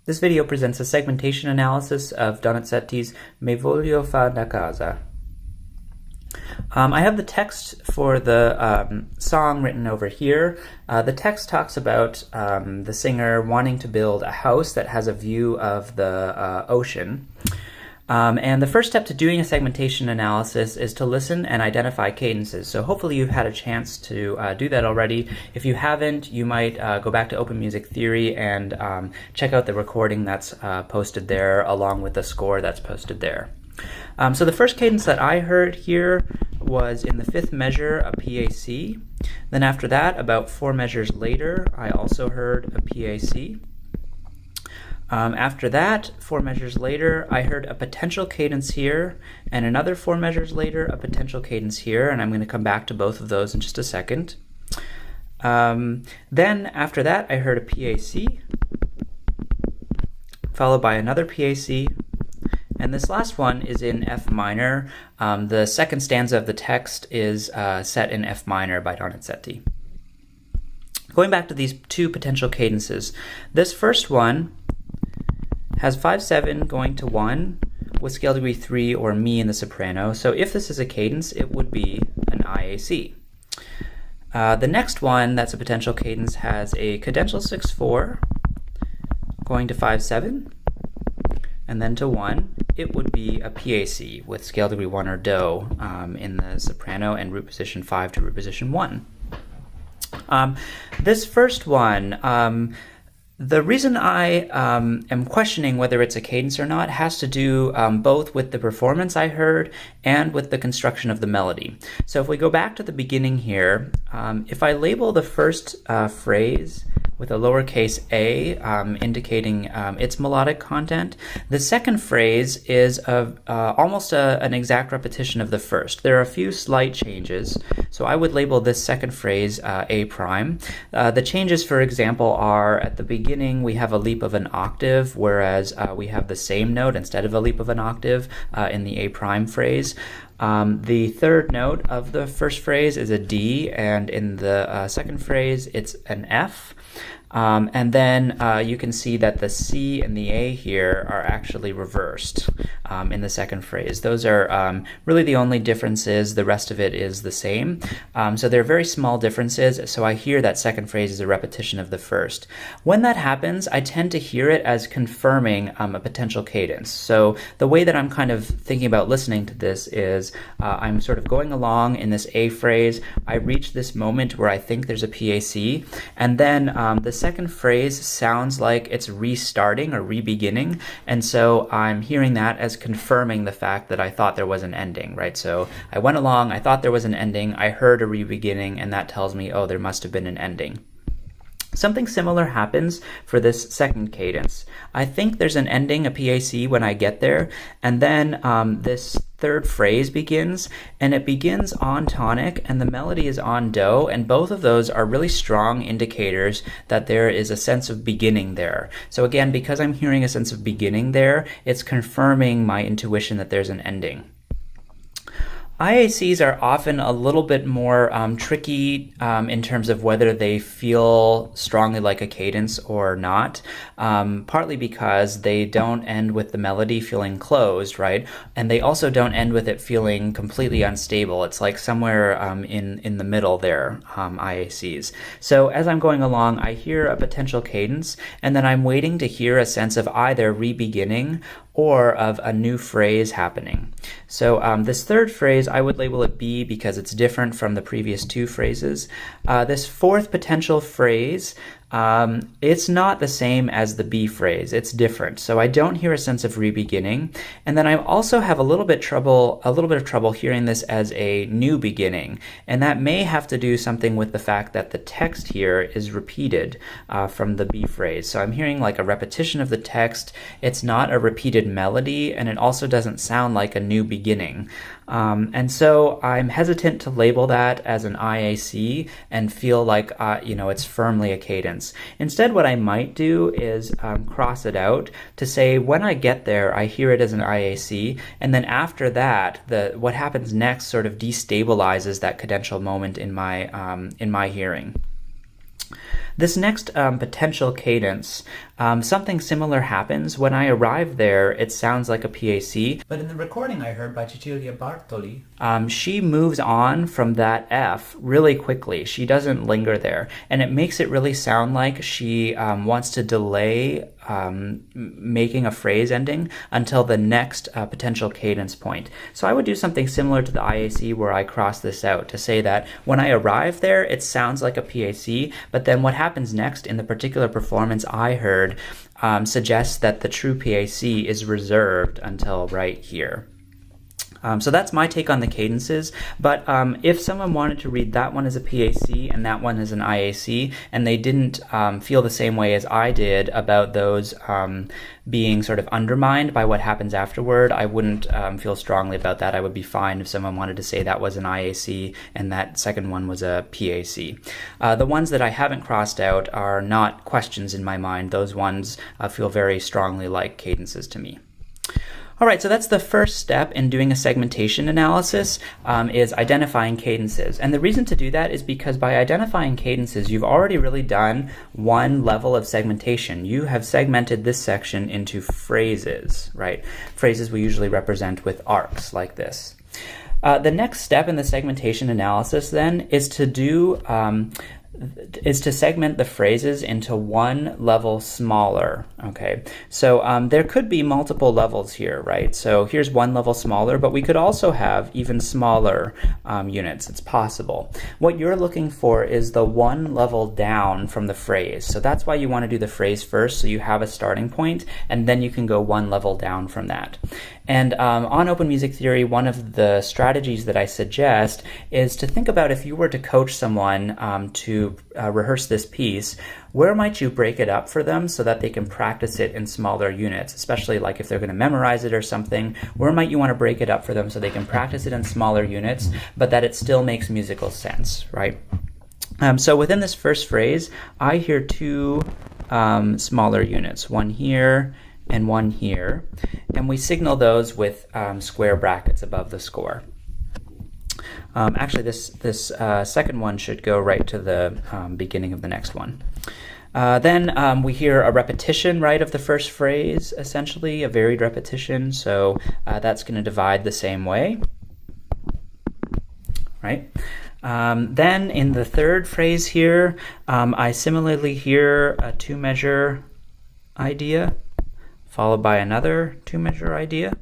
This video presents a segmentation analysis of Donizetti's voglio casa. I have the text for the song written over here. The text talks about the singer wanting to build a house that has a view of the ocean. And the first step to doing a segmentation analysis is to listen and identify cadences. So hopefully you've had a chance to do that already. If you haven't, you might go back to Open Music Theory and check out the recording that's posted there along with the score that's posted there. So the first cadence that I heard here was in the fifth measure, a PAC. Then after that, about 4 measures later, I also heard a PAC. After that, 4 measures later, I heard a potential cadence here, and another 4 measures later, a potential cadence here, and I'm going to come back to both of those in just a second. Then after that, I heard a PAC, followed by another PAC, and this last one is in F minor. The second stanza of the text is set in F minor by Donizetti. Going back to these two potential cadences, this first one has 5/7 going to 1 with scale degree 3 or mi in the soprano. So if this is a cadence, it would be an IAC. The next one that's a potential cadence has a cadential 6/4 going to 5/7 and then to 1. It would be a PAC with scale degree 1 or do in the soprano and root position 5 to root position 1. This first one, the reason I am questioning whether it's a cadence or not has to do both with the performance I heard and with the construction of the melody. So if we go back to the beginning here, if I label the first phrase with a lowercase a indicating its melodic content, the second phrase is almost an exact repetition of the first. There are a few slight changes, so I would label this second phrase A prime. The changes, for example, are at the beginning we have a leap of an octave, whereas we have the same note instead of a leap of an octave in the A prime phrase. The third note of the first phrase is a D, and in the second phrase it's an F. And then you can see that the C and the A here are actually reversed in the second phrase. Those are really the only differences. The rest of it is the same. So they're very small differences. So I hear that second phrase is a repetition of the first. When that happens, I tend to hear it as confirming a potential cadence. So the way that I'm kind of thinking about listening to this is I'm sort of going along in this A phrase. I reach this moment where I think there's a PAC, and then the second phrase sounds like it's restarting or re-beginning, and so I'm hearing that as confirming the fact that I thought there was an ending, right? So I went along, I thought there was an ending, I heard a re-beginning, and that tells me, oh, there must have been an ending. Something similar happens for this second cadence. I think there's an ending, a PAC, when I get there, and then this third phrase begins, and it begins on tonic, and the melody is on do, and both of those are really strong indicators that there is a sense of beginning there. So again, because I'm hearing a sense of beginning there, it's confirming my intuition that there's an ending. IACs are often a little bit more tricky in terms of whether they feel strongly like a cadence or not, partly because they don't end with the melody feeling closed, right? And they also don't end with it feeling completely unstable. It's like somewhere in the middle there, IACs. So as I'm going along, I hear a potential cadence, and then I'm waiting to hear a sense of either re-beginning or of a new phrase happening. So this third phrase, I would label it B because it's different from the previous two phrases. This fourth potential phrase, it's not the same as the B phrase. It's different. So I don't hear a sense of re-beginning. And then I also have a little bit of trouble hearing this as a new beginning. And that may have to do something with the fact that the text here is repeated from the B phrase. So I'm hearing like a repetition of the text. It's not a repeated melody, and it also doesn't sound like a new beginning. And so I'm hesitant to label that as an IAC and feel like it's firmly a cadence. Instead, what I might do is cross it out to say when I get there, I hear it as an IAC, and then after that, what happens next sort of destabilizes that cadential moment in my hearing. This next potential cadence, something similar happens. When I arrive there, it sounds like a PAC, but in the recording I heard by Cecilia Bartoli, she moves on from that F really quickly. She doesn't linger there, and it makes it really sound like she wants to delay making a phrase ending until the next potential cadence point. So I would do something similar to the IAC where I cross this out to say that when I arrive there, it sounds like a PAC, but then what happens next in the particular performance I heard suggests that the true PAC is reserved until right here. So that's my take on the cadences, but if someone wanted to read that one as a PAC and that one as an IAC, and they didn't feel the same way as I did about those being sort of undermined by what happens afterward, I wouldn't feel strongly about that. I would be fine if someone wanted to say that was an IAC and that second one was a PAC. The ones that I haven't crossed out are not questions in my mind. Those ones feel very strongly like cadences to me. All right, so that's the first step in doing a segmentation analysis, is identifying cadences. And the reason to do that is because by identifying cadences, you've already really done one level of segmentation. You have segmented this section into phrases, right? Phrases we usually represent with arcs like this. The next step in the segmentation analysis then is to segment the phrases into one level smaller, okay? So there could be multiple levels here, right? So here's one level smaller, but we could also have even smaller units. It's possible. What you're looking for is the one level down from the phrase. So that's why you want to do the phrase first, so you have a starting point, and then you can go one level down from that. And on open music theory, one of the strategies that I suggest is to think about if you were to coach someone to rehearse this piece, where might you break it up for them so that they can practice it in smaller units, especially like if they're going to memorize it or something. Where might you want to break it up for them so they can practice it in smaller units, but that it still makes musical sense, right? So within this first phrase, I hear two smaller units, one here and one here, and we signal those with square brackets above the score. Actually, this second one should go right to the beginning of the next one. Then we hear a repetition, right, of the first phrase, essentially, a varied repetition, so that's going to divide the same way, right? Then in the third phrase here, I similarly hear a two-measure idea, followed by another two-measure idea.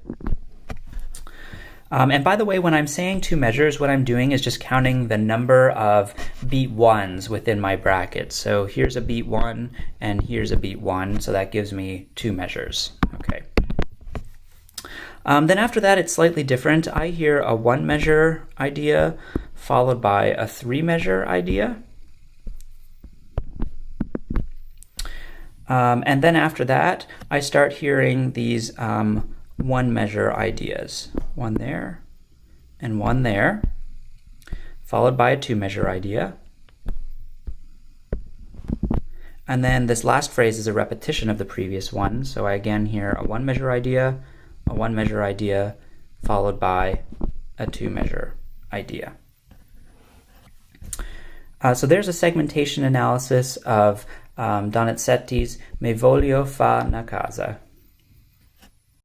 And by the way, when I'm saying two measures, what I'm doing is just counting the number of beat ones within my bracket. So here's a beat one, and here's a beat one, so that gives me two measures. Okay. Then after that, it's slightly different. I hear a one-measure idea, followed by a three-measure idea. And then after that, I start hearing these one-measure ideas. One there, and one there, followed by a two-measure idea. And then this last phrase is a repetition of the previous one, so I again hear a one-measure idea, a one-measure idea, followed by a two-measure idea. So there's a segmentation analysis of Donizetti's Me voglio fa una casa.